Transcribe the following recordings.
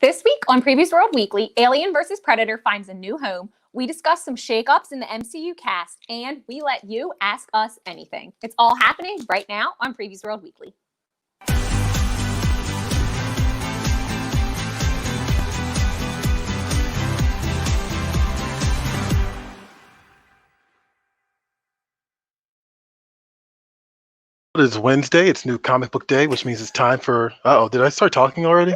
This week on Previews World Weekly, Alien vs. Predator finds a new home. We discuss some shakeups in the MCU cast, and we let you ask us anything. It's all happening right now on Previews World Weekly. It is Wednesday. It's New Comic Book Day, which means it's time for... Uh-oh, did I start talking already?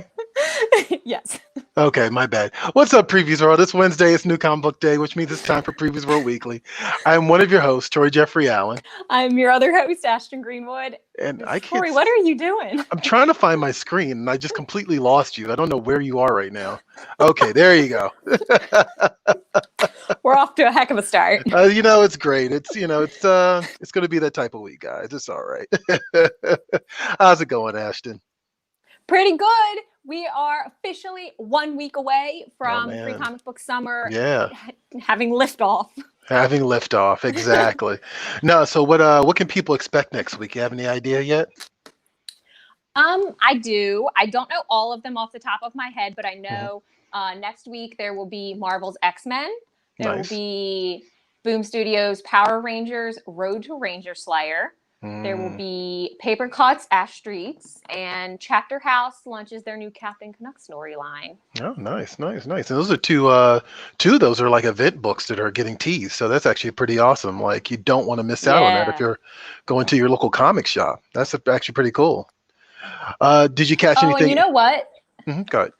Yes. Okay, my bad. What's up, Previews World? It's Wednesday. It's New Comic Book Day, which means it's time for Previews World Weekly. I'm one of your hosts, Troy Jeffrey Allen. I'm your other host, Ashton Greenwood. And I can't... Corey, what are you doing? I'm trying to find my screen, and I just completely lost you. I don't know where you are right now. Okay, there you go. We're off to a heck of a start. It's great. It's going to be that type of week, guys. It's all right. How's it going, Ashton? Pretty good. We are officially 1 week away from Free Comic Book Summer. Yeah. Having liftoff. Having liftoff, exactly. No, so what can people expect next week? You have any idea yet? I do. I don't know all of them off the top of my head, but I know next week there will be Marvel's X-Men. There will be Boom Studios' Power Rangers Road to Ranger Slayer. There will be Paper Cuts, Ash Streets, and Chapter House launches their new Captain Canuck storyline. Oh, nice. And those are two of those are like event books that are getting teased. So that's actually pretty awesome. Like, you don't want to miss out on that if you're going to your local comic shop. That's actually pretty cool. Did you catch anything? And you know what? Go ahead.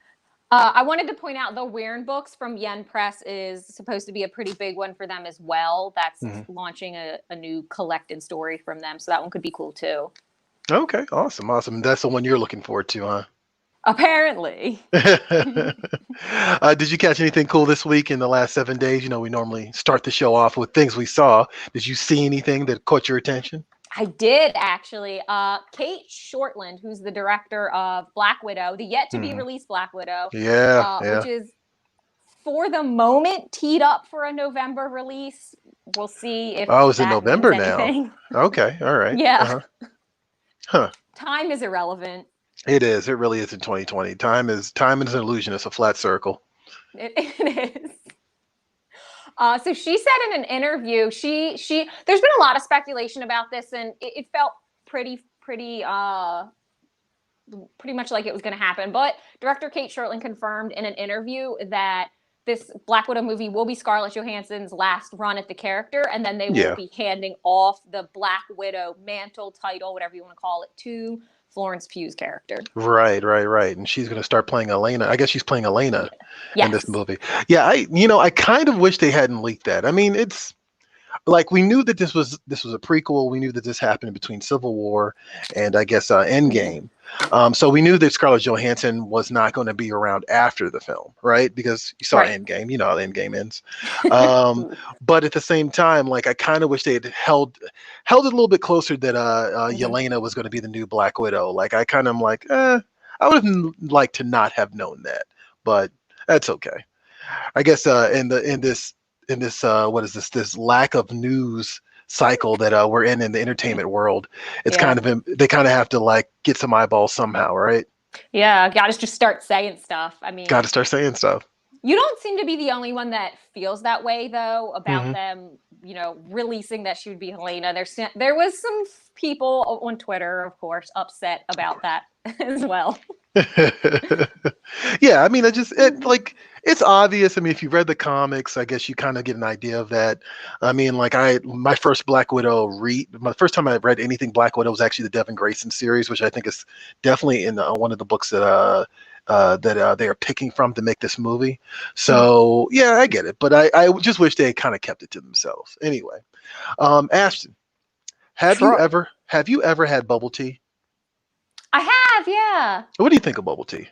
I wanted to point out the Weird books from Yen Press is supposed to be a pretty big one for them as well. That's launching a new collected story from them. So that one could be cool too. Okay, awesome. That's the one you're looking forward to, huh? Apparently. Did you catch anything cool this week in the last 7 days? You know, we normally start the show off with things we saw. Did you see anything that caught your attention? I did, actually. Kate Shortland, who's the director of Black Widow, the yet-to-be-released Black Widow. Which is, for the moment, teed up for a November release. We'll see if it's in November now. Okay, all right. Yeah. Huh. Time is irrelevant. It is. It really is in 2020. Time is an illusion. It's a flat circle. It is. So she said in an interview, there's been a lot of speculation about this, and it felt pretty much like it was going to happen. But director Kate Shortland confirmed in an interview that this Black Widow movie will be Scarlett Johansson's last run at the character, and then they will be handing off the Black Widow mantle, title, whatever you want to call it, to Florence Pugh's character. Right. And she's going to start playing Elena. I guess she's playing Elena in this movie. Yeah, I kind of wish they hadn't leaked that. I mean, it's like, we knew that this was a prequel. We knew that this happened between Civil War and, I guess, Endgame. So we knew that Scarlett Johansson was not going to be around after the film, right? Because you saw Endgame, you know how Endgame ends. But at the same time, like, I kind of wish they had held it a little bit closer that Yelena was going to be the new Black Widow. Like, I kind of am like, I would have liked to not have known that, but that's okay. I guess in this what is this lack of news cycle that we're in the entertainment world, it's they kind of have to, like, get some eyeballs somehow, right? Yeah, gotta just start saying stuff. I mean, gotta start saying stuff. You don't seem to be the only one that feels that way, though, about them, releasing that she would be Helena. There was some people on Twitter, of course, upset about that as well. Yeah, I mean, it's obvious. I mean, if you read the comics, I guess you kind of get an idea of that. I mean, like, my first Black Widow my first time I read anything Black Widow was actually the Devin Grayson series, which I think is definitely in one of the books that they are picking from to make this movie. So yeah, I get it, but I just wish they had kind of kept it to themselves. Anyway, Ashton, have you ever had bubble tea? I have, yeah. What do you think of bubble tea?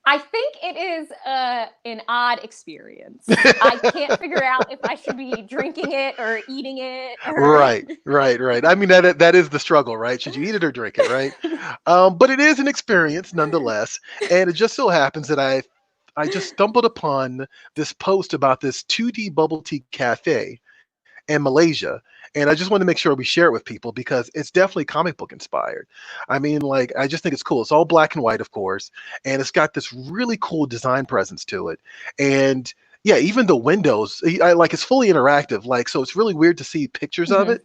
I think it is an odd experience. I can't figure out if I should be drinking it or eating it. Right. I mean, that is the struggle, right? Should you eat it or drink it, right? But it is an experience nonetheless. And it just so happens that I just stumbled upon this post about this 2D bubble tea cafe. and Malaysia. And I just want to make sure we share it with people because it's definitely comic book inspired. I mean, like, I just think it's cool. It's all black and white, of course, and it's got this really cool design presence to it. And yeah, even the windows, I like, it's fully interactive. Like, so it's really weird to see pictures of it,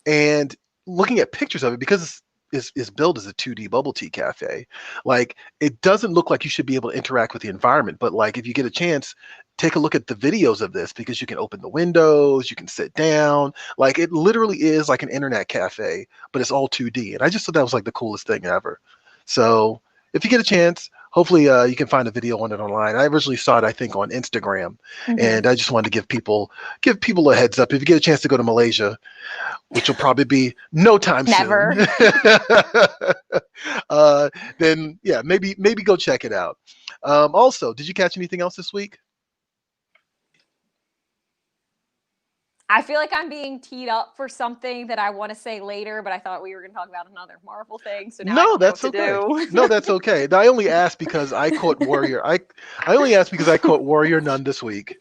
and looking at pictures of it because is billed as a 2D bubble tea cafe. Like, it doesn't look like you should be able to interact with the environment, but like, if you get a chance, take a look at the videos of this because you can open the windows, you can sit down. Like, it literally is like an internet cafe, but it's all 2D. And I just thought that was like the coolest thing ever. So if you get a chance, hopefully you can find a video on it online. I originally saw it, I think, on Instagram, and I just wanted to give people a heads up. If you get a chance to go to Malaysia, which will probably be no time Never. soon, then yeah, maybe go check it out. Also, did you catch anything else this week? I feel like I'm being teed up for something that I want to say later, but I thought we were going to talk about another Marvel thing. So now I don't know what to do. No, that's okay. I only asked because I caught Warrior. I only asked because I caught Warrior Nun this week,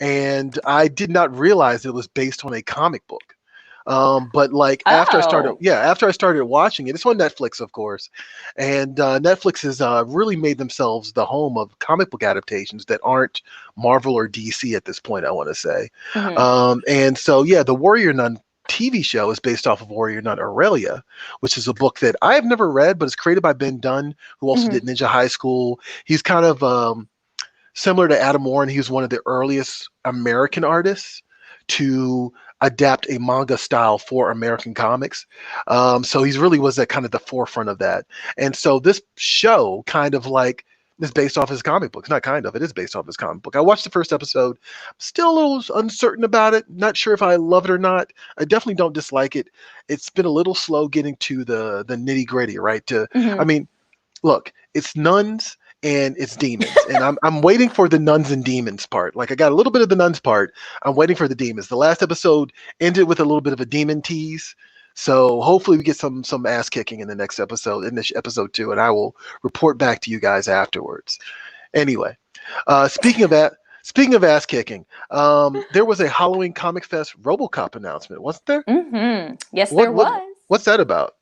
and I did not realize it was based on a comic book. But like after I started watching it, it's on Netflix, of course, and Netflix has really made themselves the home of comic book adaptations that aren't Marvel or DC at this point, I want to say. And so yeah, the Warrior Nun TV show is based off of Warrior Nun Aurelia, which is a book that I have never read, but it's created by Ben Dunn, who also did Ninja High School. He's kind of similar to Adam Warren. He was one of the earliest American artists to adapt a manga style for American comics. So he's really was at kind of the forefront of that. And so this show kind of like is based off his comic book. It's not kind of, it is based off his comic book. I watched the first episode, still a little uncertain about it. Not sure if I love it or not. I definitely don't dislike it. It's been a little slow getting to the nitty gritty, right? I mean, look, it's nuns and it's demons, and I'm waiting for the nuns and demons part. Like, I got a little bit of the nuns part. I'm waiting for the demons. The last episode ended with a little bit of a demon tease, so hopefully we get some ass kicking in the next episode, in this episode 2, and I will report back to you guys afterwards. Anyway, speaking of ass kicking, there was a Halloween Comic Fest RoboCop announcement, wasn't there? Yes, there was. What's that about?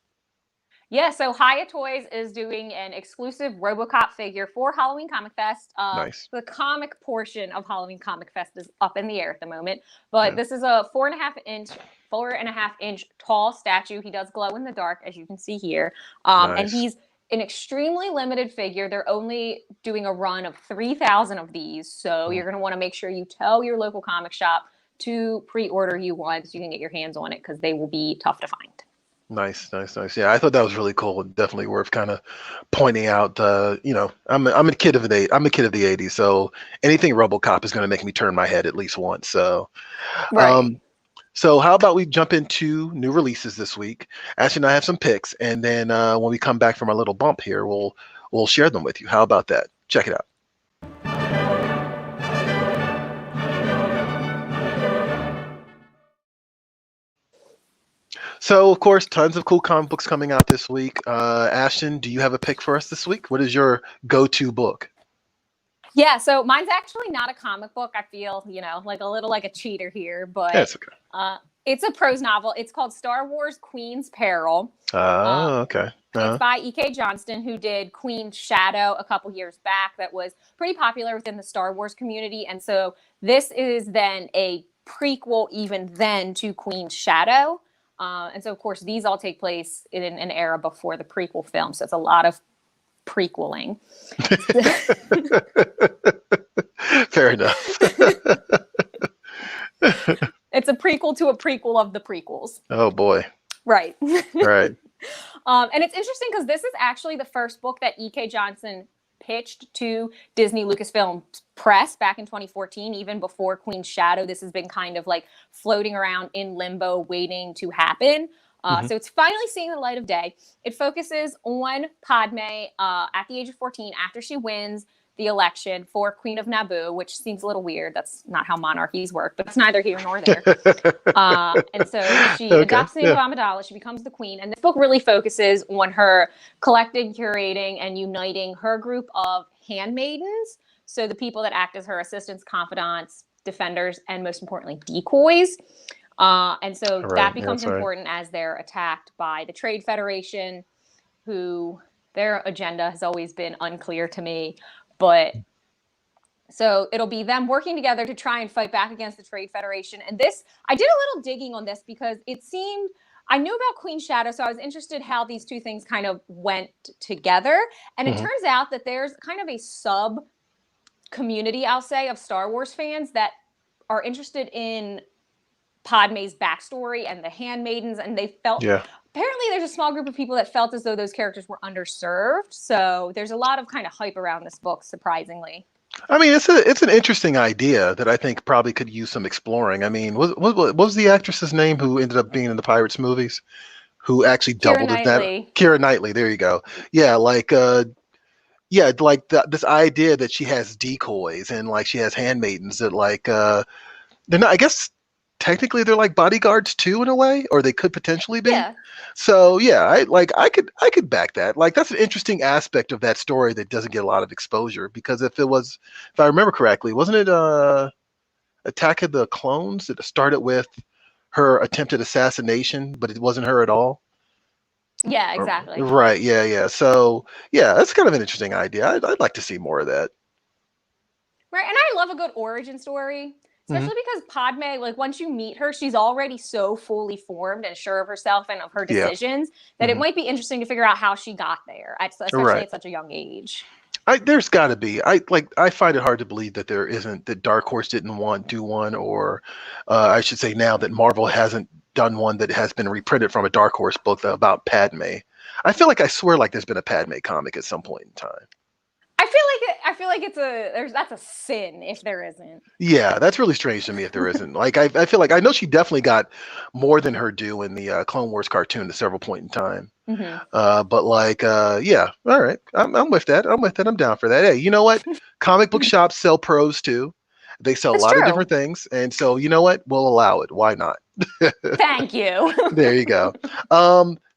Yeah, so Hiya Toys is doing an exclusive RoboCop figure for Halloween Comic Fest. Nice. The comic portion of Halloween Comic Fest is up in the air at the moment, but this is a 4.5-inch tall statue. He does glow in the dark, as you can see here, and he's an extremely limited figure. They're only doing a run of 3,000 of these, so you're going to want to make sure you tell your local comic shop to pre-order you one so you can get your hands on it, because they will be tough to find. Nice. Yeah, I thought that was really cool and definitely worth kind of pointing out. I'm a kid of the '80s, so anything RoboCop is going to make me turn my head at least once. So, so how about we jump into new releases this week? Ashley and I have some picks, and then when we come back from our little bump here, we'll share them with you. How about that? Check it out. So, of course, tons of cool comic books coming out this week. Ashton, do you have a pick for us this week? What is your go-to book? Yeah, so mine's actually not a comic book. I feel, like a little like a cheater here, but that's okay. It's a prose novel. It's called Star Wars Queen's Peril. Oh, okay. It's by E.K. Johnston, who did Queen's Shadow a couple years back. That was pretty popular within the Star Wars community. And so this is then a prequel even then to Queen's Shadow. And so, of course, these all take place in an era before the prequel film. So it's a lot of prequeling. Fair enough. It's a prequel to a prequel of the prequels. Oh, boy. Right. Right. And it's interesting because this is actually the first book that E.K. Johnston pitched to Disney Lucasfilm Press back in 2014, even before Queen's Shadow. This has been kind of like floating around in limbo, waiting to happen. So it's finally seeing the light of day. It focuses on Padme at the age of 14 after she wins the election for Queen of Naboo, which seems a little weird. That's not how monarchies work, but it's neither here nor there. And so she adopts the name of Amidala. She becomes the queen. And this book really focuses on her collecting, curating, and uniting her group of handmaidens. So the people that act as her assistants, confidants, defenders, and most importantly, decoys. And so that becomes important as they're attacked by the Trade Federation, who their agenda has always been unclear to me. But so it'll be them working together to try and fight back against the Trade Federation. And this, I did a little digging on this because it seemed, I knew about Queen Shadow, so I was interested how these two things kind of went together. And it turns out that there's kind of a sub community, I'll say, of Star Wars fans that are interested in Padme's backstory and the handmaidens, and they felt apparently there's a small group of people that felt as though those characters were underserved. So there's a lot of kind of hype around this book, surprisingly. I mean, it's an interesting idea that I think probably could use some exploring. I mean, what was the actress's name who ended up being in the Pirates movies, who actually doubled as that? Keira Knightley. There you go. Yeah, like this idea that she has decoys and like she has handmaidens that like they're not. I guess technically they're like bodyguards too in a way, or they could potentially be. Yeah. So yeah, I could back that. Like that's an interesting aspect of that story that doesn't get a lot of exposure, because if I remember correctly, wasn't it Attack of the Clones that started with her attempted assassination, but it wasn't her at all? Yeah, exactly. Right. Yeah. So yeah, that's kind of an interesting idea. I'd like to see more of that. Right, and I love a good origin story. Especially because Padme, like once you meet her, she's already so fully formed and sure of herself and of her decisions that it might be interesting to figure out how she got there, especially at such a young age. There's got to be. I find it hard to believe that there isn't, that Dark Horse didn't do one, or I should say now that Marvel hasn't done one that has been reprinted from a Dark Horse book about Padme. I swear like there's been a Padme comic at some point in time. I feel like that's a sin if there isn't. Yeah, that's really strange to me if there isn't. Like I feel like I know she definitely got more than her due in the Clone Wars cartoon at several point in time. But like yeah, all right, I'm with that. I'm down for that. Hey, you know what? Comic book shops sell prose too. They sell a lot of different things, and so you know what? We'll allow it. Why not? Thank you. There you go.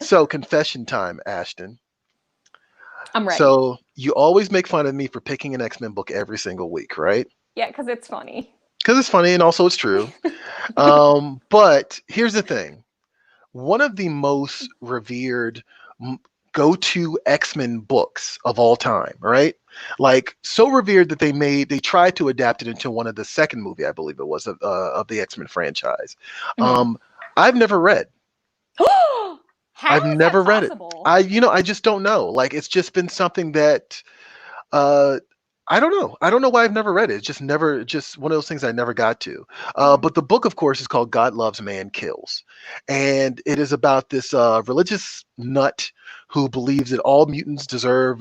So confession time, Ashton. I'm ready. So you always make fun of me for picking an X-Men book every single week, right? Yeah, because it's funny. Because it's funny, and also it's true. But here's the thing. One of the most revered go-to X-Men books of all time, right? Like so revered that they tried to adapt it into one of the second movie, I believe it was, of the X-Men franchise. I've never read. I've never read it. I just don't know. Like it's just been something that I don't know. I don't know why I've never read it. It's just one of those things I never got to. But the book, of course, is called God Loves, Man Kills. And it is about this religious nut who believes that all mutants deserve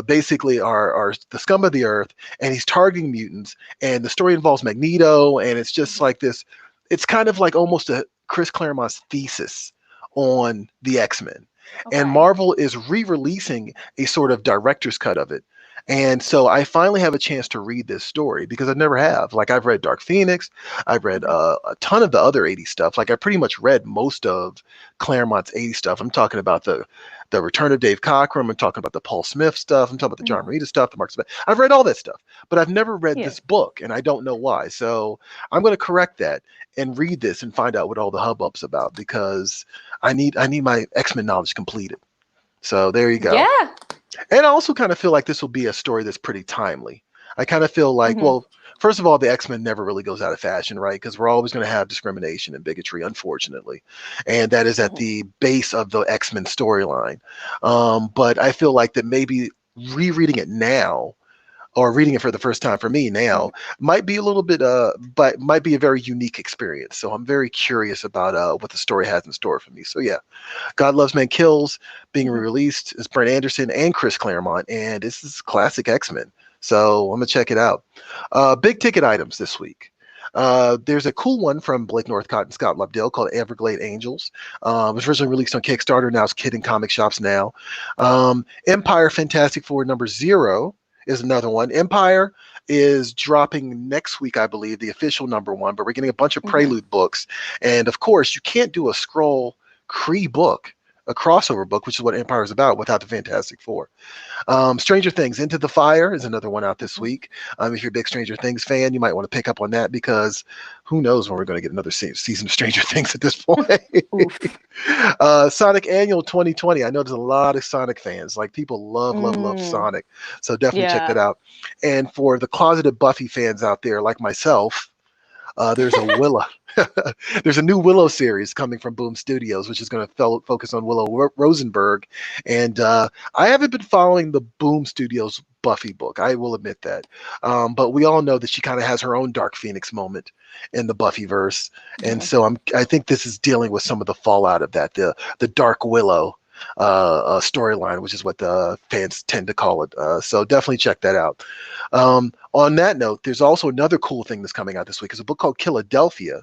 basically are the scum of the earth, and he's targeting mutants. And the story involves Magneto, and it's just like this. It's kind of like almost a Chris Claremont's thesis on the X-Men. And Marvel is re-releasing a sort of director's cut of it. And so I finally have a chance to read this story, because I never have. Like I've read Dark Phoenix, I've read a ton of the other 80s stuff. Like I pretty much read most of Claremont's 80s stuff. I'm talking about the Return of Dave Cockrum. I'm talking about the Paul Smith stuff. I'm talking about the John Romita stuff, the Mark Smith. I've read all that stuff, but I've never read this book, and I don't know why. So I'm going to correct that and read this and find out what all the hubbub's about, because I need my X-Men knowledge completed. So there you go. Yeah. And I also kind of feel like this will be a story that's pretty timely. I kind of feel like, well, first of all, the X-Men never really goes out of fashion, right? Because we're always going to have discrimination and bigotry, unfortunately. And that is at the base of the X-Men storyline. But I feel like that maybe rereading it now, or reading it for the first time for me now, might be a little bit, but might be a very unique experience. So I'm very curious about what the story has in store for me. So yeah, God Loves, Man Kills, being re-released, is Brent Anderson and Chris Claremont, and this is classic X-Men. So I'm gonna check it out. Big ticket items this week. There's a cool one from Blake Northcott and Scott Lobdell called Everglade Angels. It was originally released on Kickstarter. Now it's hitting comic shops now. EMPYRE Fantastic Four #0 is another one. EMPYRE is dropping next week, I believe, the official #1, but we're getting a bunch of prelude books. And of course, you can't do a Skrull Kree book a crossover book, which is what Empire is about, without the Fantastic Four. Stranger Things, Into the Fire is another one out this week. If you're a big Stranger Things fan, you might want to pick up on that, because who knows when we're going to get another season of Stranger Things at this point. Sonic Annual 2020. I know there's a lot of Sonic fans. Like, people love Sonic. So definitely check that out. And for the closeted Buffy fans out there like myself, there's a Willow. There's a new Willow series coming from Boom Studios, which is going to focus on Willow Rosenberg. And I haven't been following the Boom Studios Buffy book, I will admit that. But we all know that she kind of has her own Dark Phoenix moment in the Buffyverse. And so I think this is dealing with some of the fallout of that, the Dark Willow storyline, which is what the fans tend to call it. So definitely check that out. On that note, there's also another cool thing that's coming out this week. It's a book called Philadelphia,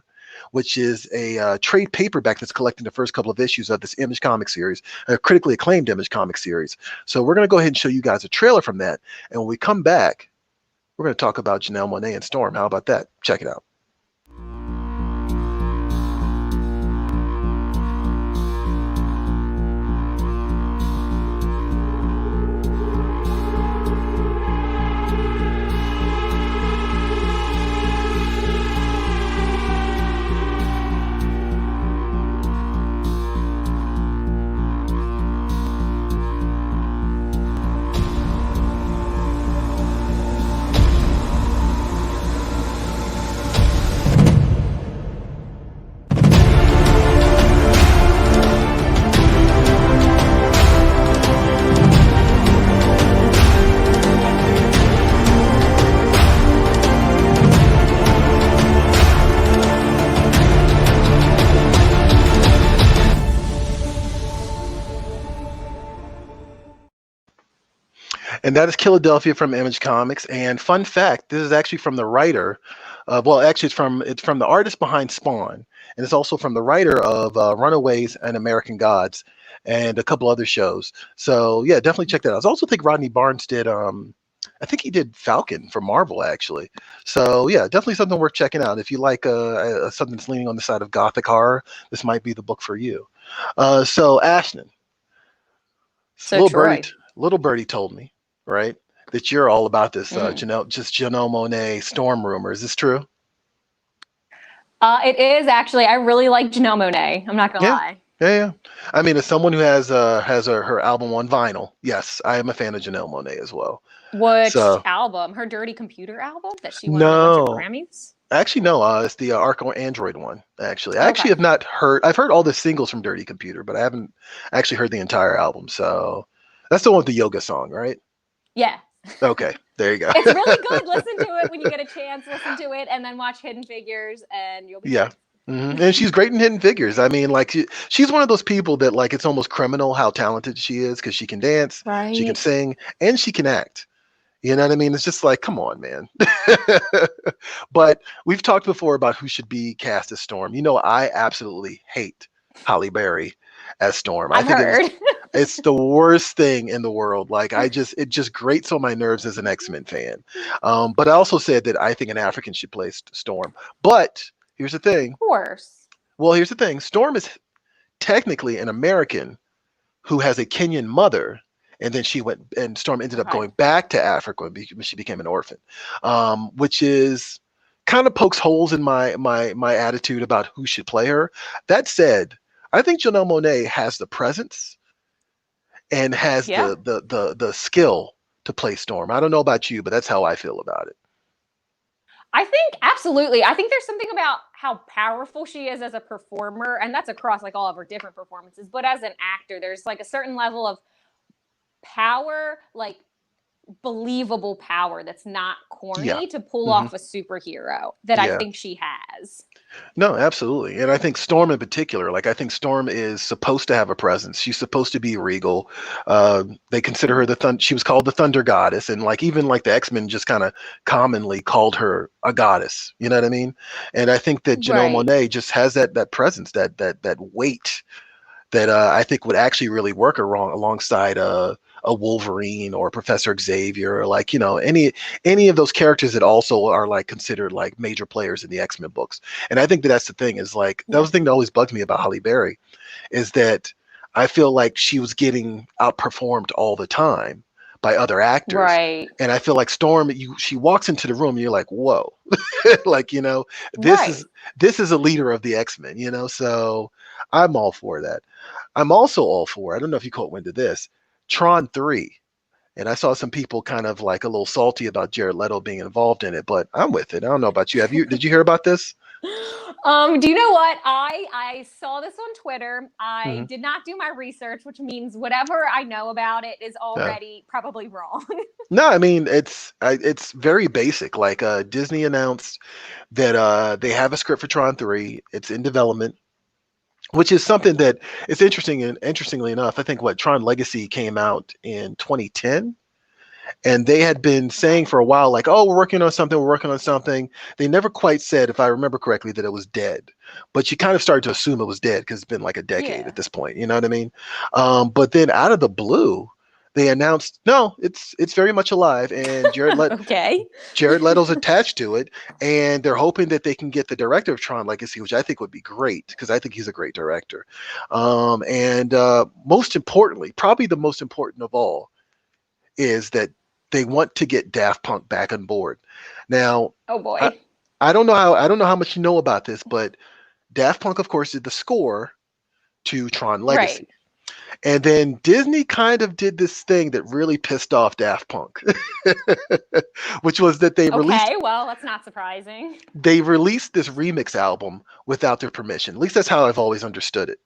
which is a trade paperback that's collecting the first couple of issues of this Image comic series, a critically acclaimed Image comic series. So we're going to go ahead and show you guys a trailer from that. And when we come back, we're going to talk about Janelle Monáe and Storm. How about that? Check it out. And that is Philadelphia from Image Comics. And fun fact, this is actually from the writer. Well, actually, it's from the artist behind Spawn, and it's also from the writer of Runaways and American Gods, and a couple other shows. So yeah, definitely check that out. I also think Rodney Barnes did. I think he did Falcon for Marvel, actually. So yeah, definitely something worth checking out. If you like something that's leaning on the side of gothic horror, this might be the book for you. So Ashton, so little birdie told me, right, that you're all about this Janelle Monáe Storm rumor. Is this true? It is, actually. I really like Janelle Monáe. I'm not gonna lie. Yeah. I mean, as someone who has her album on vinyl, yes, I am a fan of Janelle Monáe as well. Which album? Her Dirty Computer album that she won a bunch of Grammys? Actually, no. It's the Arco Android one. Actually, I actually have not heard. I've heard all the singles from Dirty Computer, but I haven't actually heard the entire album. So that's the one with the yoga song, right? Yeah. Okay, there you go. It's really good. Listen to it when you get a chance. Listen to it, and then watch Hidden Figures, and you'll be good. And she's great in Hidden Figures. I mean, like, she's one of those people that, like, it's almost criminal how talented she is, because she can dance, she can sing, and she can act. You know what I mean? It's just like, come on, man. But we've talked before about who should be cast as Storm. You know, I absolutely hate Halle Berry as Storm. I think it's the worst thing in the world. Like, it just grates on my nerves as an X-Men fan. But I also said that I think an African should play Storm. But here's the thing. Of course. Well, here's the thing. Storm is technically an American who has a Kenyan mother, and then Storm ended up going back to Africa when she became an orphan, which is kind of pokes holes in my attitude about who should play her. That said, I think Janelle Monáe has the presence and has the skill to play Storm. I don't know about you, but that's how I feel about it. I think absolutely. I think there's something about how powerful she is as a performer, and that's across like all of her different performances. But as an actor, there's like a certain level of power, like believable power that's not corny to pull off a superhero that I think she has. No, absolutely. And I think Storm in particular, like, I think Storm is supposed to have a presence. She's supposed to be regal. They consider her she was called the Thunder Goddess, and like even like the X-Men just kind of commonly called her a goddess. You know what I mean? And I think that Janelle Monáe just has that presence, that weight that I think would actually really work alongside a Wolverine or Professor Xavier, or like, you know, any of those characters that also are like considered like major players in the X-Men books. And I think that's the thing, is like, that was the thing that always bugged me about Halle Berry, is that I feel like she was getting outperformed all the time by other actors. Right. And I feel like Storm, she walks into the room and you're like, whoa, like, you know, Right. this is a leader of the X-Men, you know, so I'm all for that. I'm also all for, I don't know if you caught wind of this, Tron 3. And I saw some people kind of like a little salty about Jared Leto being involved in it, but I'm with it. I don't know about you. Did you hear about this? Do you know what? I saw this on Twitter. I Hmm. did not do my research, which means whatever I know about it is Yeah. already probably wrong. No, I mean it's very basic. Like Disney announced that they have a script for Tron 3. It's in development, which is something that is interesting. And interestingly enough, I think what Tron Legacy came out in 2010. And they had been saying Okay. for a while, like, oh, we're working on something, we're working on something. They never quite said, if I remember correctly, that it was dead. But you kind of started to assume it was dead because it's been like a decade Yeah. at this point. You know what I mean? But then out of the blue, they announced, no, it's very much alive, and Okay. Jared Leto's attached to it, and they're hoping that they can get the director of Tron Legacy, which I think would be great because I think he's a great director. And most importantly, probably the most important of all, is that they want to get Daft Punk back on board. Now, Oh I, boy. I don't know how much you know about this, but Daft Punk, of course, did the score to Tron Legacy. Right. And then Disney kind of did this thing that really pissed off Daft Punk, which was that Okay. Well, that's not surprising. they released this remix album without their permission. At least that's how I've always understood it.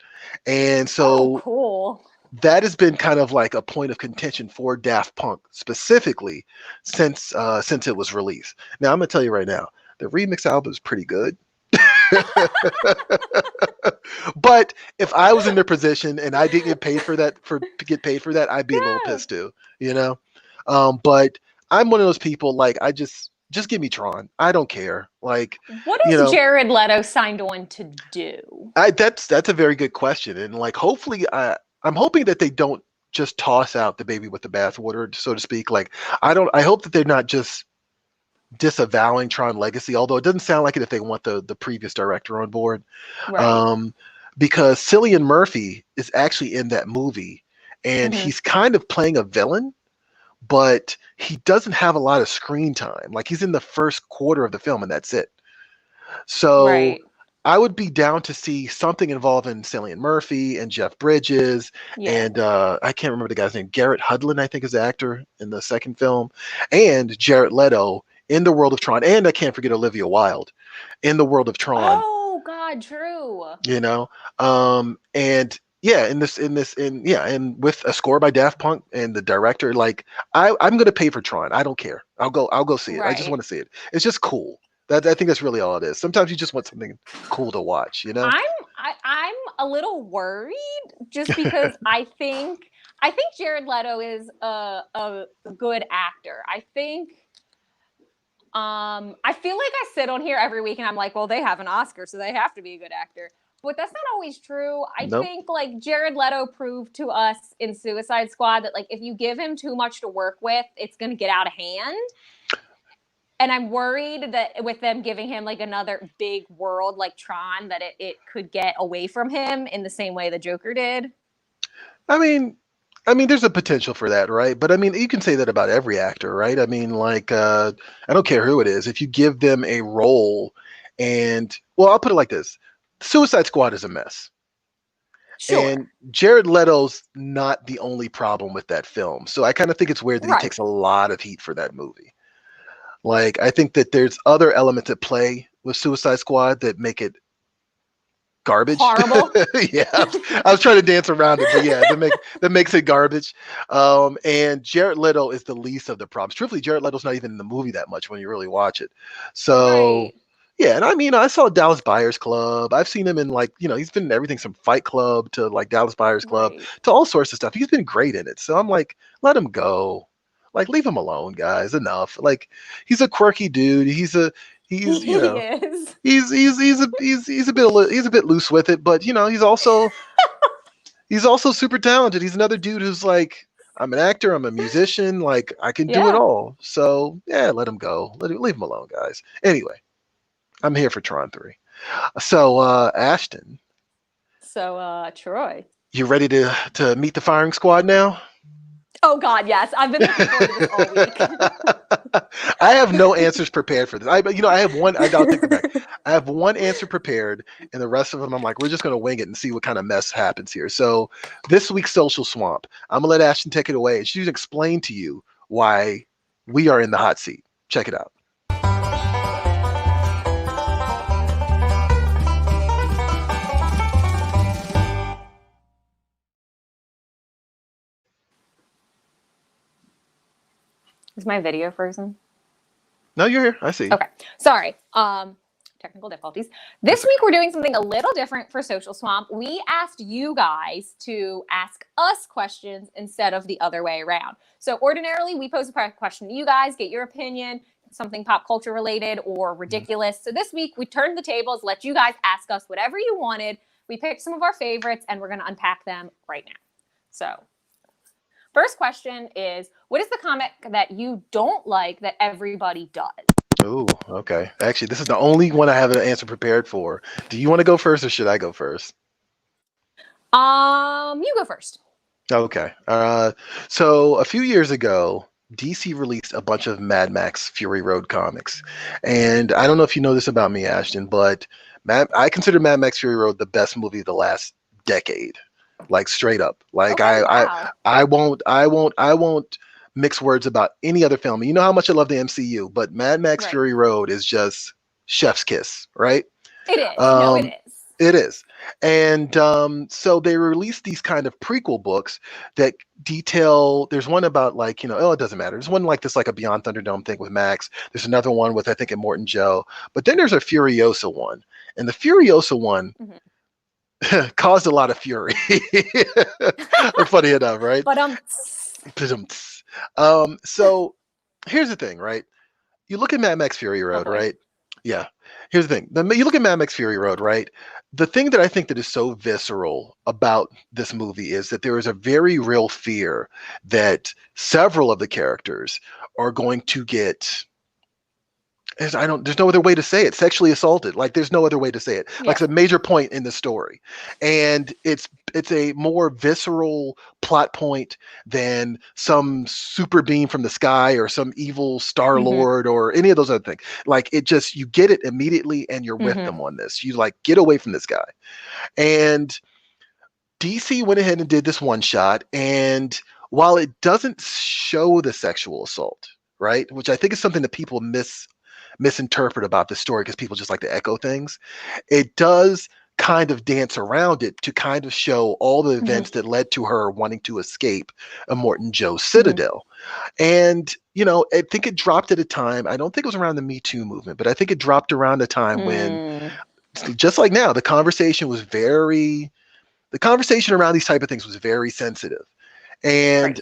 And Oh, so cool. that has been kind of like a point of contention for Daft Punk specifically since it was released. Now I'm gonna tell you right now, the remix album is pretty good. But if I was in their position and I didn't get paid for that to get paid for that, I'd be a little Yeah. pissed too, you know. But I'm one of those people like I just give me Tron. I don't care. Like, What you is know, Jared Leto signed on to do? that's a very good question, and like hopefully I'm hoping that they don't just toss out the baby with the bathwater, so to speak. Like I hope that they're not just disavowing Tron Legacy, although it doesn't sound like it if they want the previous director on board. Right. Um, because Cillian Murphy is actually in that movie, and Hmm. he's kind of playing a villain, but he doesn't have a lot of screen time. Like he's in the first quarter of the film, and that's it. So Right. I would be down to see something involving Cillian Murphy and Jeff Bridges Yeah. and I can't remember the guy's name. Garrett Hudlin, I think, is the actor in the second film, and Jared Leto in the world of Tron, and I can't forget Olivia Wilde in the world of Tron. Oh God, true. You know, and yeah, and with a score by Daft Punk and the director, like I'm gonna pay for Tron. I don't care. I'll go see it. I just Right. want to see it. It's just cool. I think that's really all it is. Sometimes you just want something cool to watch, you know? I'm a little worried just because I think Jared Leto is a good actor. I feel like I sit on here every week and I'm like, well, they have an Oscar, so they have to be a good actor. But that's not always true. I Nope. think like Jared Leto proved to us in Suicide Squad that like if you give him too much to work with, it's going to get out of hand. And I'm worried that with them giving him like another big world like Tron, that it could get away from him in the same way the Joker did. I mean, there's a potential for that, right? But I mean, you can say that about every actor, right? I mean, like, I don't care who it is. If you give them a role, and well, I'll put it like this: Suicide Squad is a mess. Sure. And Jared Leto's not the only problem with that film. So I kind of think it's weird that he Right. takes a lot of heat for that movie. Like, I think that there's other elements at play with Suicide Squad that make it garbage. Horrible. Yeah, I was trying to dance around it, but yeah, that makes it garbage. And Jared Leto is the least of the problems. Truthfully, Jared Leto's not even in the movie that much when you really watch it. So Right. yeah, and I mean, I saw Dallas Buyers Club. I've seen him in like, he's been in everything from Fight Club to like Dallas Buyers Club Right. to all sorts of stuff. He's been great in it. So I'm like, let him go. Like, leave him alone, guys. Enough. Like, he's a quirky dude. He's He is. he's a bit loose with it, but he's also super talented. He's another dude who's like, I'm an actor, I'm a musician, like I can do it Yeah. all. So yeah, let him go. Leave him alone, guys. Anyway, I'm here for Tron 3. So Ashton. So Troy. You ready to meet the firing squad now? Oh God, yes. I've been looking forward to this all week. I have no answers prepared for this. I have one. I'll take it back. I have one answer prepared, and the rest of them, I'm like, we're just gonna wing it and see what kind of mess happens here. So, this week's social swamp, I'm gonna let Ashton take it away, and she's gonna explain to you why we are in the hot seat. Check it out. Is my video frozen? No, you're here. I see. Okay. Sorry. Technical difficulties. This week we're doing something a little different for Social Swamp. We asked you guys to ask us questions instead of the other way around. So ordinarily we pose a question to you guys, get your opinion, something pop culture related or ridiculous. So this week we turned the tables, let you guys ask us whatever you wanted. We picked some of our favorites and we're going to unpack them right now. So first question is, what is the comic that you don't like that everybody does? Oh, okay. Actually, this is the only one I have an answer prepared for. Do you want to go first or should I go first? You go first. Okay. So a few years ago, DC released a bunch of Mad Max Fury Road comics. And I don't know if you know this about me, Ashton, but I consider Mad Max Fury Road the best movie of the last decade. Like straight up. Like okay, wow. I won't mix words about any other film. You know how much I love the MCU, but Mad Max Fury Road is just chef's kiss, right? It is. No, it is. It is. And so they released these kind of prequel books that detail, there's one about like, it doesn't matter. There's one like this, like a Beyond Thunderdome thing with Max. There's another one with, I think, Immortan Joe. But then there's a Furiosa one. And the Furiosa one caused a lot of fury. Funny enough, right? So here's the thing, right? You look at Mad Max Fury Road, right? Yeah. Here's the thing. You look at Mad Max Fury Road, right? The thing that I think that is so visceral about this movie is that there is a very real fear that several of the characters are going to get, there's no other way to say it, sexually assaulted. Like there's no other way to say it. Like it's a major point in the story. And it's a more visceral plot point than some super beam from the sky or some evil Star-Lord or any of those other things. Like it just, you get it immediately and you're with them on this. You like, get away from this guy. And DC went ahead and did this one shot. And while it doesn't show the sexual assault, right, which I think is something that people misinterpret about the story because people just like to echo things, it does kind of dance around it to kind of show all the events that led to her wanting to escape Immortan Joe's citadel. And, I think it dropped at a time, I don't think it was around the Me Too movement, but I think it dropped around a time when, just like now, the conversation around these type of things was very sensitive. And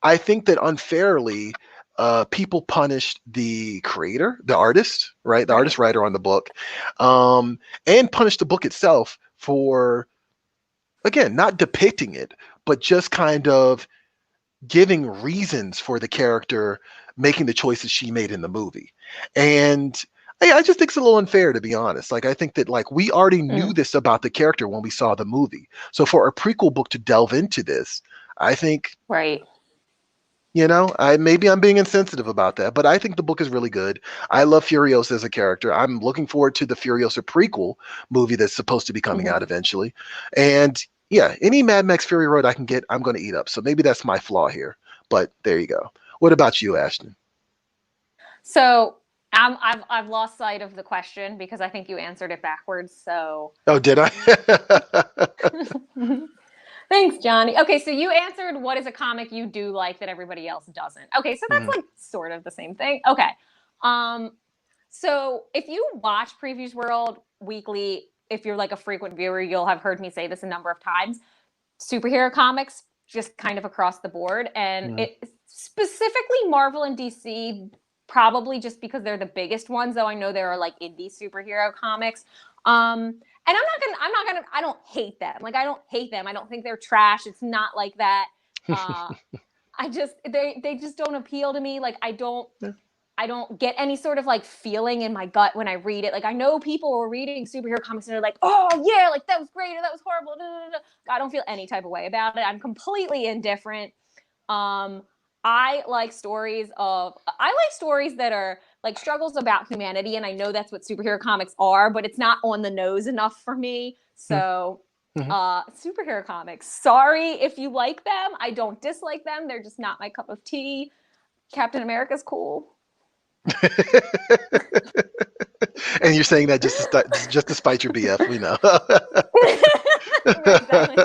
I think that unfairly, people punished the creator, the artist, right? The artist writer on the book, and punished the book itself for, again, not depicting it, but just kind of giving reasons for the character making the choices she made in the movie. And I just think it's a little unfair, to be honest. Like, I think that like we already knew this about the character when we saw the movie. So for a prequel book to delve into this, I think maybe I'm being insensitive about that, but I think the book is really good. I love Furiosa as a character. I'm looking forward to the Furiosa prequel movie that's supposed to be coming out eventually. And yeah, any Mad Max Fury Road I can get, I'm going to eat up. So maybe that's my flaw here, but there you go. What about you, Ashton? So I've lost sight of the question because I think you answered it backwards. So. Oh, did I? Thanks, Johnny. Okay, so you answered what is a comic you do like that everybody else doesn't. Okay, so that's like sort of the same thing. Okay. So if you watch Previews World weekly, if you're like a frequent viewer, you'll have heard me say this a number of times. Superhero comics, just kind of across the board. And it specifically Marvel and DC, probably just because they're the biggest ones, though I know there are like indie superhero comics. And I don't hate them. Like, I don't hate them. I don't think they're trash. It's not like that. They just don't appeal to me. Like, I don't I don't get any sort of like feeling in my gut when I read it. Like I know people are reading superhero comics and they're like, oh yeah, like that was great or that was horrible. I don't feel any type of way about it. I'm completely indifferent. I like stories that are like struggles about humanity, and I know that's what superhero comics are, but it's not on the nose enough for me. So superhero comics, sorry if you like them. I don't dislike them. They're just not my cup of tea. Captain America's cool. And you're saying that just to spite your BF, we know. Exactly.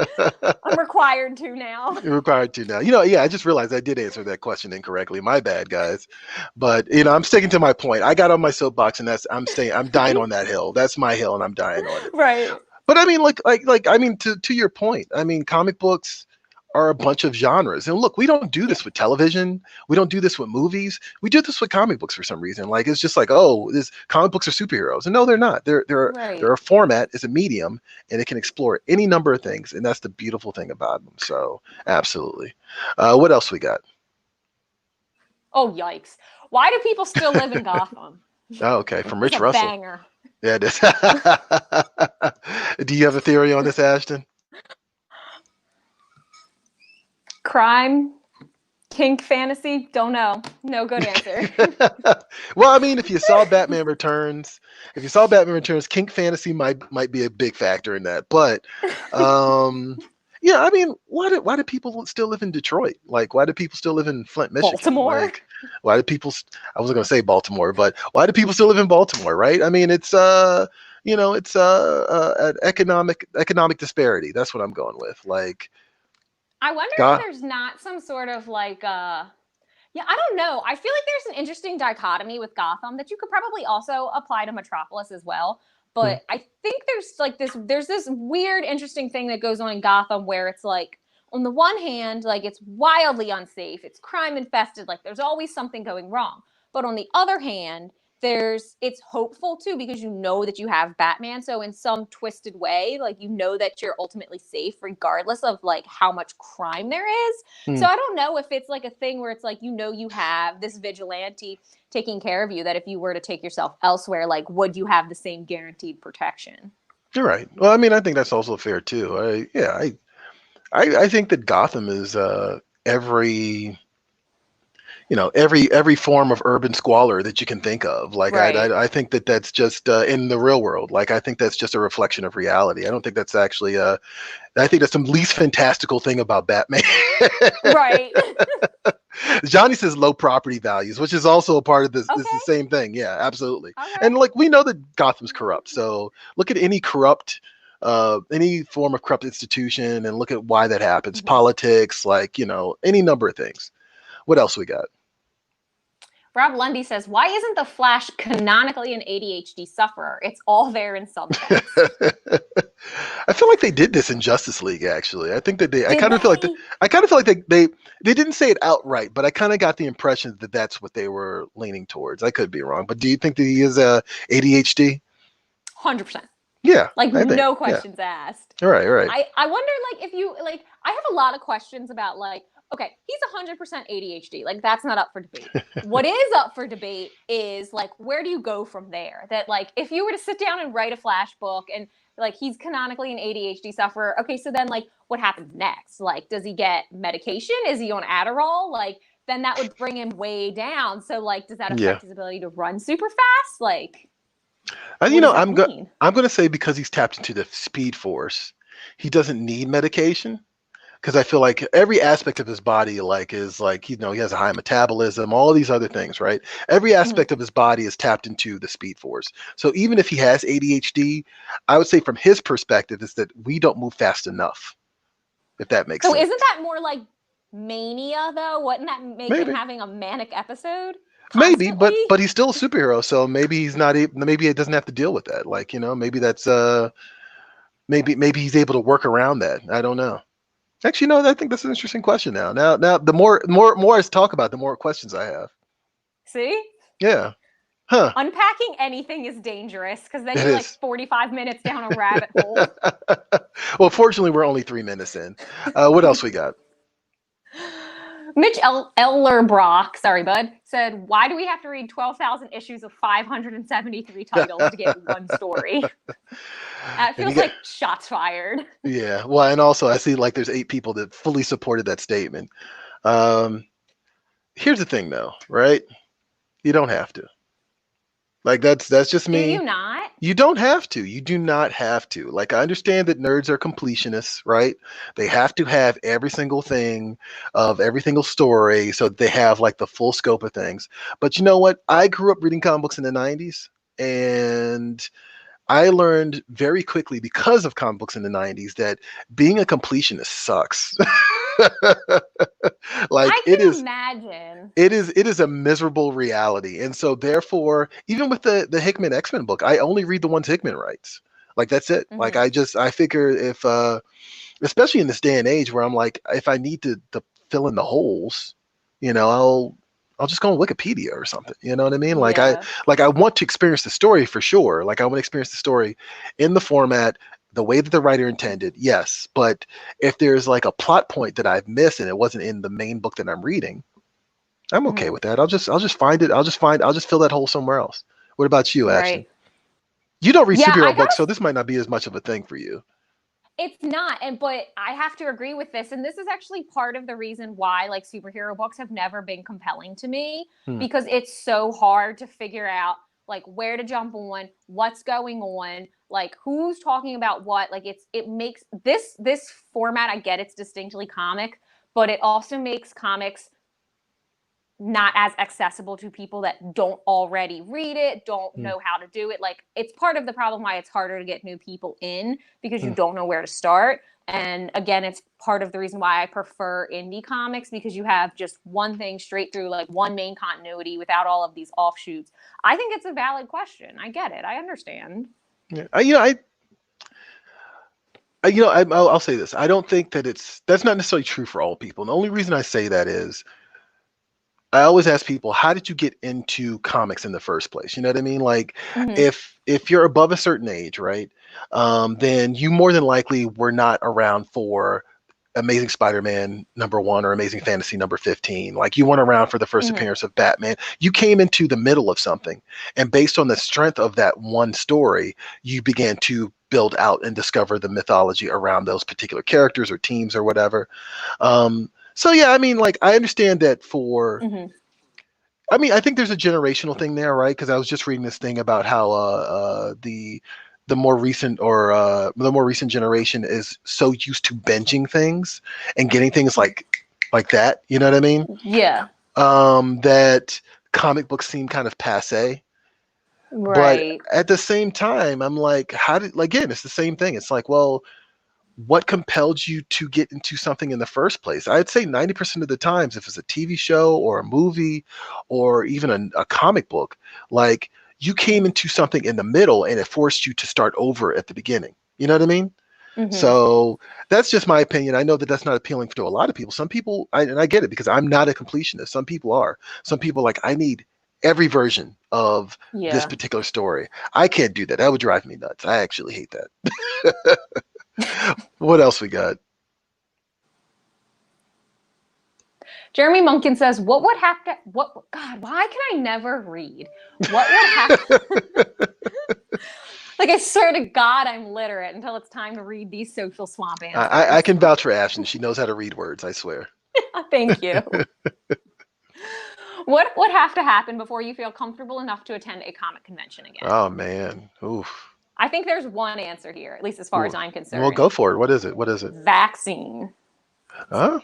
I'm required to now. You're required to now. You know, yeah, I just realized I did answer that question incorrectly. My bad, guys. But you know, I'm sticking to my point. I got on my soapbox, and I'm dying on that hill. That's my hill, and I'm dying on it. Right. But I mean, like I mean, to your point, I mean, comic books are a bunch of genres. And look, we don't do this with television. We don't do this with movies. We do this with comic books for some reason. Like it's just like, oh, comic books are superheroes. And no, they're not. They're a format, it's a medium, and it can explore any number of things. And that's the beautiful thing about them. So absolutely. What else we got? Oh, yikes. Why do people still live in Gotham? Oh, okay. From Rich Russell. Banger. Yeah, it is. Do you have a theory on this, Ashton? Crime, kink, fantasy, don't know. No good answer. Well, I mean, if you saw Batman Returns, kink fantasy might be a big factor in that. But yeah, I mean, why do people still live in Detroit? Like, why do people still live in Flint, Michigan? Baltimore. Like, why do people? I wasn't going to say Baltimore, but why do people still live in Baltimore? Right? I mean, it's you know, it's an economic disparity. That's what I'm going with. Like, I wonder if there's not some sort of like yeah, I don't know. I feel like there's an interesting dichotomy with Gotham that you could probably also apply to Metropolis as well. But I think there's this weird, interesting thing that goes on in Gotham where it's like, on the one hand, like it's wildly unsafe, it's crime infested, like there's always something going wrong. But on the other hand, it's hopeful too, because you know that you have Batman. So in some twisted way, like you know that you're ultimately safe regardless of like how much crime there is. So I don't know if it's like a thing where it's like, you know, you have this vigilante taking care of you, that if you were to take yourself elsewhere, like would you have the same guaranteed protection? You're right. Well, I mean, I think that's also fair too. I think that Gotham is every form of urban squalor that you can think of. Like, right. I think that that's just in the real world. Like, I think that's just a reflection of reality. I don't think that's actually I think that's the least fantastical thing about Batman. Right. Johnny says low property values, which is also a part of this. Okay. It's the same thing. Yeah, absolutely. Okay. And like, we know that Gotham's corrupt. So look at any form of corrupt institution and look at why that happens. Politics, like, you know, any number of things. What else we got? Rob Lundy says, why isn't the Flash canonically an ADHD sufferer? It's all there in some sense. I feel like they did this in Justice League, actually. I think that I kind of feel like they didn't say it outright, but I kind of got the impression that that's what they were leaning towards. I could be wrong, but do you think that he is ADHD? 100%. Yeah. Like, no questions asked. All right. I wonder, like, if you, like, I have a lot of questions about, like, okay, he's 100% ADHD. Like, that's not up for debate. What is up for debate is, like, where do you go from there? That, like, if you were to sit down and write a Flash book and, like, he's canonically an ADHD sufferer, okay, so then, like, what happens next? Like, does he get medication? Is he on Adderall? Like, then that would bring him way down. So, like, does that affect his ability to run super fast? Like, you know, I'm going to say because he's tapped into the Speed Force, he doesn't need medication. Because I feel like every aspect of his body, like, is like, you know, he has a high metabolism, all these other things, right? Every aspect of his body is tapped into the Speed Force. So even if he has ADHD, I would say from his perspective is that we don't move fast enough, if that makes sense. So isn't that more like mania, though? Wouldn't that make him having a manic episode? Constantly? Maybe, but he's still a superhero, so maybe he's not. Maybe he doesn't have to deal with that. Like, you know, maybe that's maybe he's able to work around that. I don't know. Actually, no, I think that's an interesting question now. Now, the more I talk about, the more questions I have. See? Yeah. Huh. Unpacking anything is dangerous because then you're like 45 minutes down a rabbit hole. Well, fortunately, we're only 3 minutes in. What else we got? Mitch Ellerbrock, sorry, bud, said, "Why do we have to read 12,000 issues of 573 titles to get one story?" That feels like shots fired. Yeah. Well, and also I see like there's 8 people that fully supported that statement. Here's the thing, though, right? You don't have to. Like that's just me. Do you not? You don't have to. You do not have to. Like I understand that nerds are completionists, right? They have to have every single thing of every single story so that they have like the full scope of things. But you know what? I grew up reading comic books in the 90s, and I learned very quickly because of comic books in the 90s that being a completionist sucks. Like I can imagine. it is a miserable reality. And so therefore, even with the Hickman X-Men book, I only read the ones Hickman writes. Like that's it. Mm-hmm. Like I figure if especially in this day and age where I'm like, if I need to fill in the holes, you know, I'll just go on Wikipedia or something. You know what I mean? Like I want to experience the story for sure. Like I want to experience the story in the format, the way that the writer intended. Yes. But if there's like a plot point that I've missed and it wasn't in the main book that I'm reading, I'm okay with that. I'll just find it. I'll just fill that hole somewhere else. What about you, Ashley? Right. You don't read superhero books, so this might not be as much of a thing for you. It's not, but I have to agree with this, and this is actually part of the reason why like superhero books have never been compelling to me, because it's so hard to figure out like where to jump on, what's going on, like who's talking about what. Like it makes this format, I get it's distinctly comic, but it also makes comics not as accessible to people that don't already read it, don't know how to do it. Like it's part of the problem why it's harder to get new people in, because you don't know where to start. And again, it's part of the reason why I prefer indie comics, because you have just one thing straight through, like one main continuity without all of these offshoots. I think it's a valid question. I get it. I understand. Yeah. I'll say this. I don't think that that's not necessarily true for all people. And the only reason I say that is I always ask people, how did you get into comics in the first place? You know what I mean? Like if you're above a certain age, right, then you more than likely were not around for Amazing Spider-Man #1 or Amazing Fantasy #15. Like you weren't around for the first appearance of Batman. You came into the middle of something, and based on the strength of that one story, you began to build out and discover the mythology around those particular characters or teams or whatever. So yeah, I mean, like I understand that for. I mean, I think there's a generational thing there, right? Because I was just reading this thing about how the more recent generation is so used to binging things and getting things like that. You know what I mean? Yeah. That comic books seem kind of passé. Right. But at the same time, I'm like, again, it's the same thing. It's like, well, what compelled you to get into something in the first place? I'd say 90% of the times, if it's a TV show or a movie or even a comic book, like you came into something in the middle and it forced you to start over at the beginning. You know what I mean? So that's just my opinion. I know that that's not appealing to a lot of people. Some people, and I get it because I'm not a completionist. Some people are. Some people like, I need every version of this particular story. I can't do that. That would drive me nuts. I actually hate that. What else we got? Jeremy Munkin says, God, why can I never read? What would happen? Like, I swear to God, I'm literate until it's time to read these social swamp answers. I can vouch for Ashton. She knows how to read words, I swear. Thank you. What would have to happen before you feel comfortable enough to attend a comic convention again? Oh, man. Oof. I think there's one answer here, at least as far as I'm concerned. Well, go for it. What is it? Vaccine. Huh?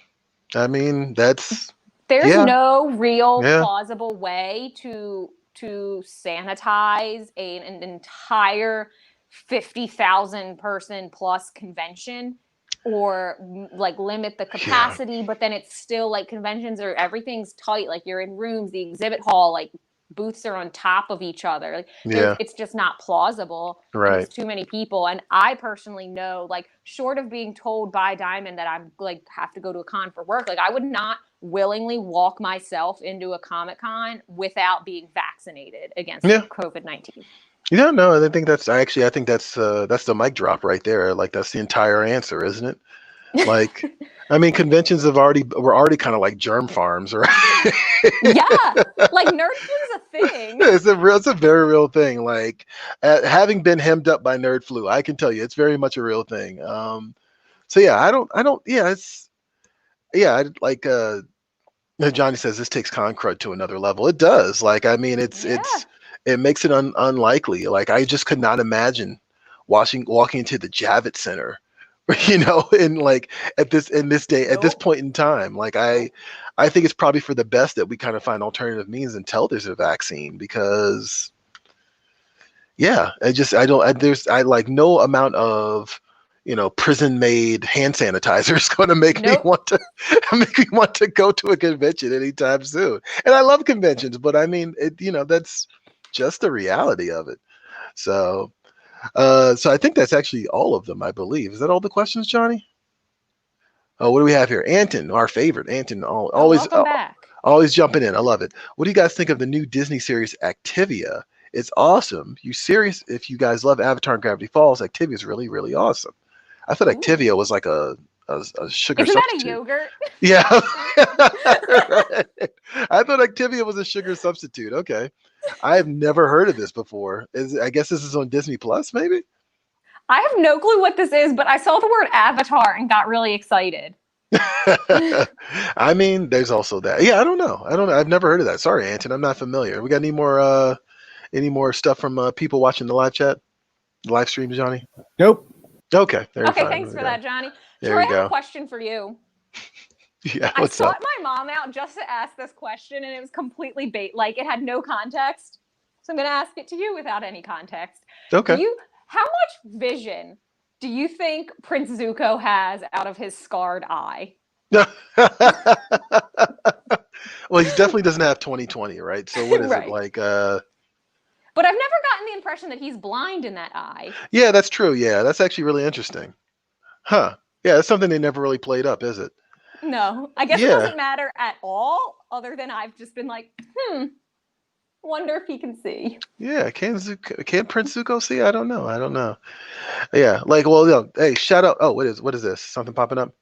I mean, there's no real plausible way to sanitize an entire 50,000 person plus convention, or like limit the capacity, but then it's still like conventions are, everything's tight. Like you're in rooms, the exhibit hall, like booths are on top of each other. Like it's just not plausible. Right. There's too many people. And I personally know, like, short of being told by Diamond that I'm like have to go to a con for work, like I would not willingly walk myself into a Comic-Con without being vaccinated against COVID-19. Yeah, no, I think that's the mic drop right there. Like that's the entire answer, isn't it? Like, I mean, conventions were already kind of like germ farms, right? Yeah, like nerd flu is a thing. It's a very real thing. Like, having been hemmed up by nerd flu, I can tell you it's very much a real thing. So yeah, yeah, like Johnny says, this takes con crud to another level. It does. Like, I mean, it makes it unlikely. Like, I just could not imagine walking into the Javits Center, in like at this point in time. Like, I think it's probably for the best that we kind of find alternative means until there's a vaccine, because yeah, I like no amount of prison made hand sanitizer is going to make me want to go to a convention anytime soon. And I love conventions, but I mean, that's just the reality of it. So I think that's actually all of them, I believe. Is that all the questions, Johnny? Oh, what do we have here? Anton, our favorite. Anton, always jumping in. I love it. What do you guys think of the new Disney series Activia? It's awesome. You serious? If you guys love Avatar and Gravity Falls, Activia is really, really awesome. I thought Activia was like a sugar Isn't substitute. that a yogurt? Yeah. Right. I thought Activia was a sugar substitute. Okay. I have never heard of this before. I guess this is on Disney Plus, maybe? I have no clue what this is, but I saw the word Avatar and got really excited. I mean, there's also that. Yeah, I don't know. I've never heard of that. Sorry, Anton. I'm not familiar. We got any more stuff from people watching the live chat? Live stream, Johnny? Nope. Okay. Thanks for that, Johnny. Troy, I have a question for you. Yeah, I sought my mom out just to ask this question, and it was completely bait. Like, it had no context. So I'm going to ask it to you without any context. Okay. How much vision do you think Prince Zuko has out of his scarred eye? Well, he definitely doesn't have 20/20, right? So what is it like? But I've never gotten the impression that he's blind in that eye. Yeah, that's true. Yeah, that's actually really interesting. Huh. Yeah, that's something they never really played up, is it? No, I guess it doesn't matter at all, other than I've just been like, wonder if he can see. Yeah, can Prince Zuko see? I don't know. Yeah, like, well, hey, shout out. Oh, what is this? Something popping up?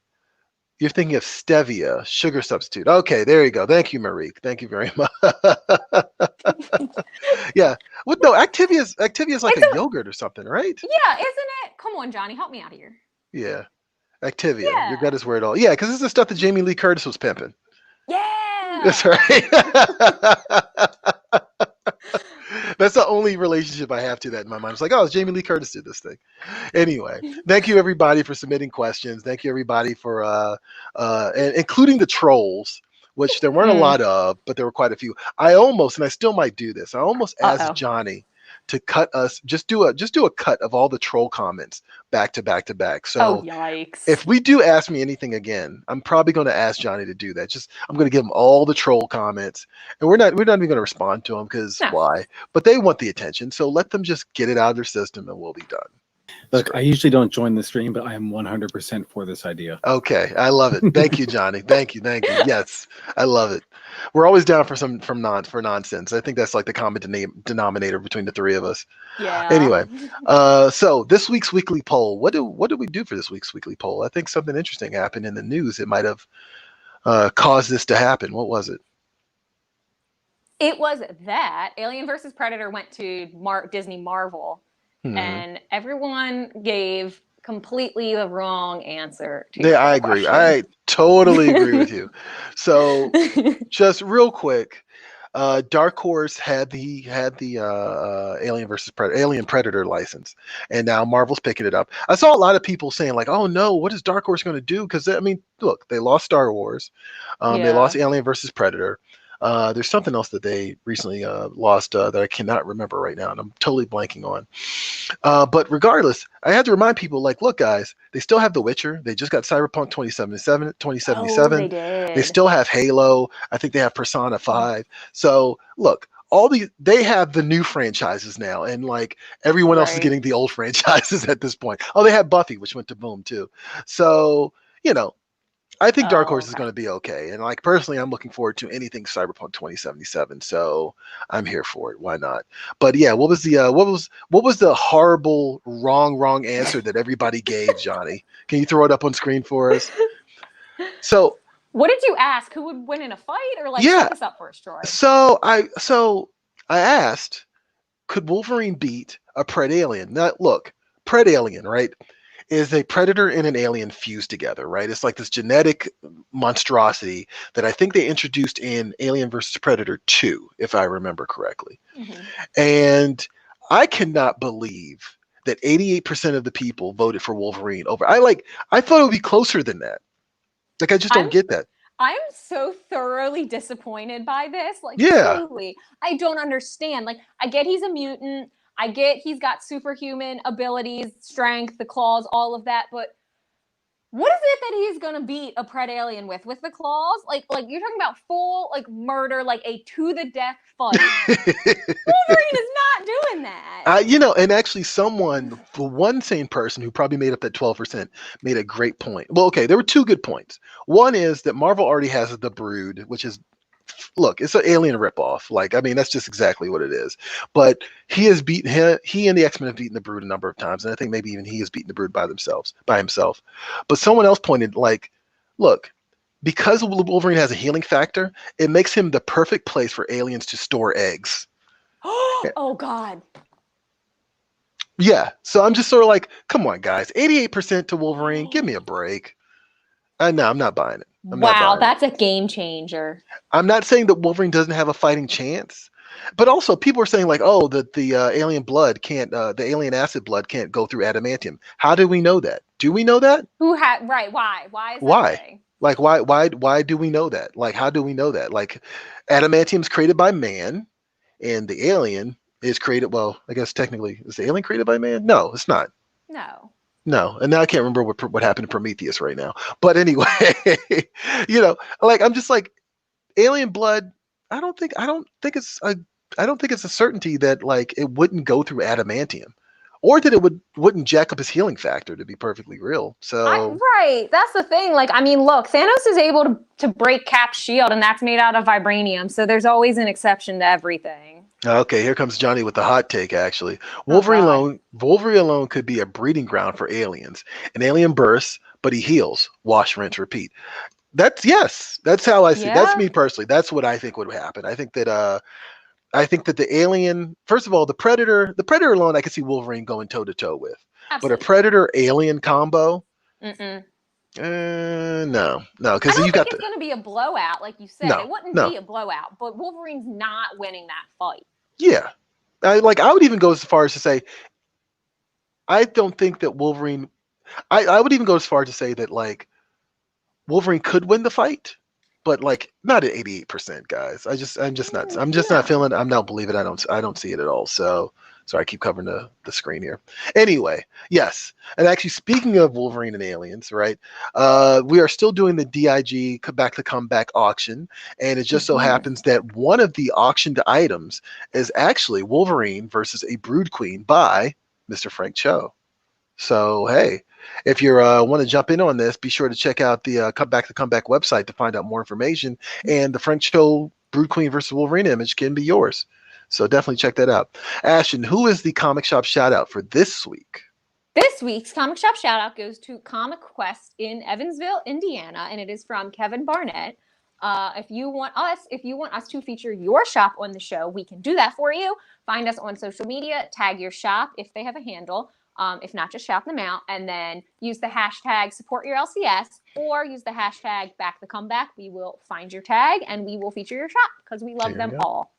You're thinking of stevia, sugar substitute. Okay, there you go. Thank you, Marique. Thank you very much. Yeah. Well, no, Activia is like a yogurt or something, right? Yeah, isn't it? Come on, Johnny, help me out here. Yeah. Activia. Yeah. Your gut is where it all. Yeah, because this is the stuff that Jamie Lee Curtis was pimping. Yeah. That's right. That's the only relationship I have to that in my mind. It's like, oh, Jamie Lee Curtis did this thing. Anyway, thank you everybody for submitting questions. Thank you everybody for and including the trolls, which there weren't a lot of, but there were quite a few. I still might do this. I almost asked Johnny to cut us, just do a cut of all the troll comments back to back to back. So yikes. If we do Ask Me Anything again, I'm probably going to ask Johnny to do that. I'm going to give him all the troll comments, and we're not even going to respond to them because why? But they want the attention, so let them just get it out of their system, and we'll be done. Look, I usually don't join the stream, but I am 100% for this idea. Okay, I love it. Thank you, Johnny. Thank you. Yes, I love it. We're always down for nonsense. I think that's like the common denominator between the three of us. Yeah. Anyway, so this week's weekly poll. What did we do for this week's weekly poll? I think something interesting happened in the news. It might have caused this to happen. What was it? It was that Alien vs. Predator went to Disney Marvel. And everyone gave completely the wrong answer to I agree. question. I totally agree with you. So just real quick, Dark Horse had the Alien Predator license, and now Marvel's picking it up. I saw a lot of people saying like, "Oh no, what is Dark Horse going to do?" Because I mean, look, they lost Star Wars, they lost Alien versus Predator. There's something else that they recently lost that I cannot remember right now, and I'm totally blanking on. But regardless, I had to remind people, like, look, guys, they still have The Witcher. They just got Cyberpunk 2077. Oh, they did. They still have Halo. I think they have Persona 5. So, look, they have the new franchises now, and like everyone else is getting the old franchises at this point. Oh, they have Buffy, which went to Boom too. So, I think Dark Horse is okay. going to be okay. And like personally, I'm looking forward to anything Cyberpunk 2077. So I'm here for it. Why not? But yeah, what was the horrible wrong answer that everybody gave, Johnny? Can you throw it up on screen for us? So What did you ask? Who would win in a fight, or like yeah, set this up first, Troy? so I asked, could Wolverine beat a Pred Alien? Now look, Pred Alien, right, is a predator and an alien fused together, right? It's like this genetic monstrosity that I think they introduced in Alien versus Predator 2, if I remember correctly. Mm-hmm. And I cannot believe that 88% of the people voted for Wolverine over. I thought it would be closer than that. Like, I just don't get that. I'm so thoroughly disappointed by this. Like, yeah. Truly, I don't understand. Like, I get he's a mutant. I get he's got superhuman abilities, strength, the claws, all of that. But what is it that he's gonna beat a Pred Alien with the claws? Like you're talking about full like murder, like a to the death fight. Wolverine is not doing that. And actually the one sane person who probably made up that 12% made a great point. Well, okay, there were two good points. One is that Marvel already has the Brood, which is, look, it's an alien ripoff. Like, I mean, that's just exactly what it is. But he and the X-Men have beaten the Brood a number of times, and I think maybe even he has beaten the Brood by himself. But someone else pointed, like, look, because Wolverine has a healing factor, it makes him the perfect place for aliens to store eggs. Oh God. Yeah. So I'm just sort of like, come on, guys. 88% to Wolverine. Give me a break. No, I'm not buying it. Wow, that's a game changer. I'm not saying that Wolverine doesn't have a fighting chance, but also people are saying like, oh, that the alien blood can't, the alien acid blood can't go through adamantium. How do we know that? Do we know that? Right? Why is that thing? Like why do we know that? Like, how do we know that? Like, adamantium is created by man, and the alien is created. Well, I guess technically, is the alien created by man? No, it's not. No, and now I can't remember what happened to Prometheus right now. But anyway, like, I'm just like, alien blood. I don't think it's a certainty that like it wouldn't go through adamantium, or that it wouldn't jack up his healing factor, to be perfectly real. So right, that's the thing. Like, I mean, look, Thanos is able to break Cap's shield, and that's made out of vibranium. So there's always an exception to everything. Okay, here comes Johnny with the hot take. Actually, Wolverine alone could be a breeding ground for aliens. An alien bursts, but he heals. Wash, rinse, repeat. That's how I see it. That's me personally. That's what I think would happen. I think that the alien, first of all, the predator alone, I could see Wolverine going toe to toe with. Absolutely. But a predator alien combo, no, because you got it's going to be a blowout, like you said. It wouldn't be a blowout, but Wolverine's not winning that fight. Yeah, I would even go as far as to say, I don't think that Wolverine. I would even go as far as to say that like Wolverine could win the fight, but like not at 88%, guys. I'm just not feeling it. I'm not believing it. I don't see it at all. So sorry, I keep covering the screen here. Anyway, yes. And actually, speaking of Wolverine and aliens, right? We are still doing the DIG Back to Comeback auction, and it just so happens that one of the auctioned items is actually Wolverine versus a Brood Queen by Mr. Frank Cho. So hey, if you want to jump in on this, be sure to check out the Back to Comeback website to find out more information. And the Frank Cho Brood Queen versus Wolverine image can be yours. So definitely check that out. Ashton, who is the comic shop shout out for this week? This week's comic shop shout out goes to Comic Quest in Evansville, Indiana, and it is from Kevin Barnett. If you want us to feature your shop on the show, we can do that for you. Find us on social media, tag your shop if they have a handle. If not, just shout them out, and then use the hashtag support your LCS, or use the hashtag back the comeback. We will find your tag and we will feature your shop because we love them all.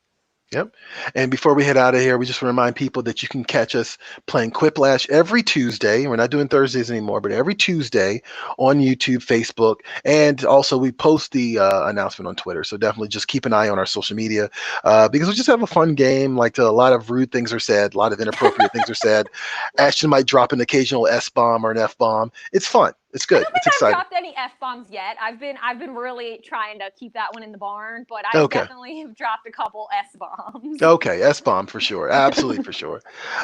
Yep. And before we head out of here, we just want to remind people that you can catch us playing Quiplash every Tuesday. We're not doing Thursdays anymore, but every Tuesday on YouTube, Facebook, and also we post the announcement on Twitter. So definitely just keep an eye on our social media because we just have a fun game. Like a lot of rude things are said, a lot of inappropriate things are said. Ashton might drop an occasional S-bomb or an F-bomb. It's fun. It's good. I don't think It's I've exciting. dropped any F-bombs yet. I've been really trying to keep that one in the barn, but I definitely have dropped a couple S-bombs. Okay, S-bomb for sure. Absolutely for sure.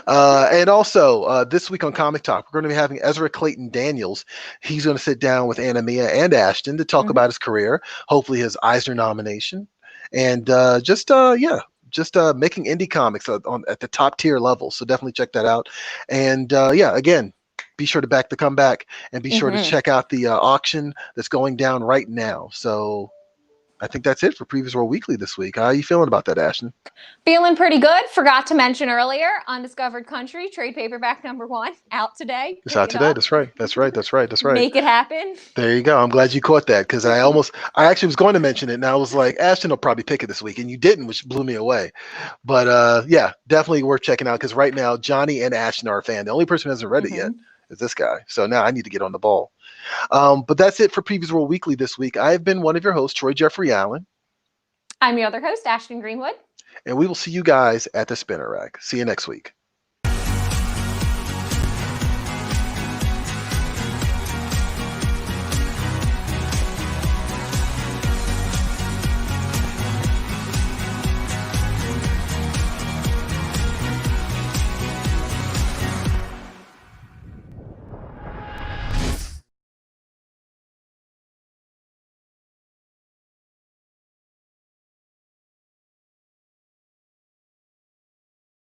And also, this week on Comic Talk, we're going to be having Ezra Clayton Daniels. He's going to sit down with Anna Mia and Ashton to talk about his career, hopefully his Eisner nomination, and just making indie comics at the top tier level. So definitely check that out. And again, be sure to back the comeback and be sure to check out the auction that's going down right now. So I think that's it for Previous World Weekly this week. How are you feeling about that, Ashton? Feeling pretty good. Forgot to mention earlier, Undiscovered Country, trade paperback #1, out today. It's out today. That's right. That's right. That's right. That's right. Make it happen. There you go. I'm glad you caught that because I actually was going to mention it and I was like, Ashton will probably pick it this week, and you didn't, which blew me away. But yeah, definitely worth checking out because right now Johnny and Ashton are a fan. The only person who hasn't read it yet is this guy. So now I need to get on the ball. But that's it for Previous World Weekly this week. I've been one of your hosts, Troy Jeffrey Allen. I'm your other host, Ashton Greenwood. And we will see you guys at the Spinner Rack. See you next week.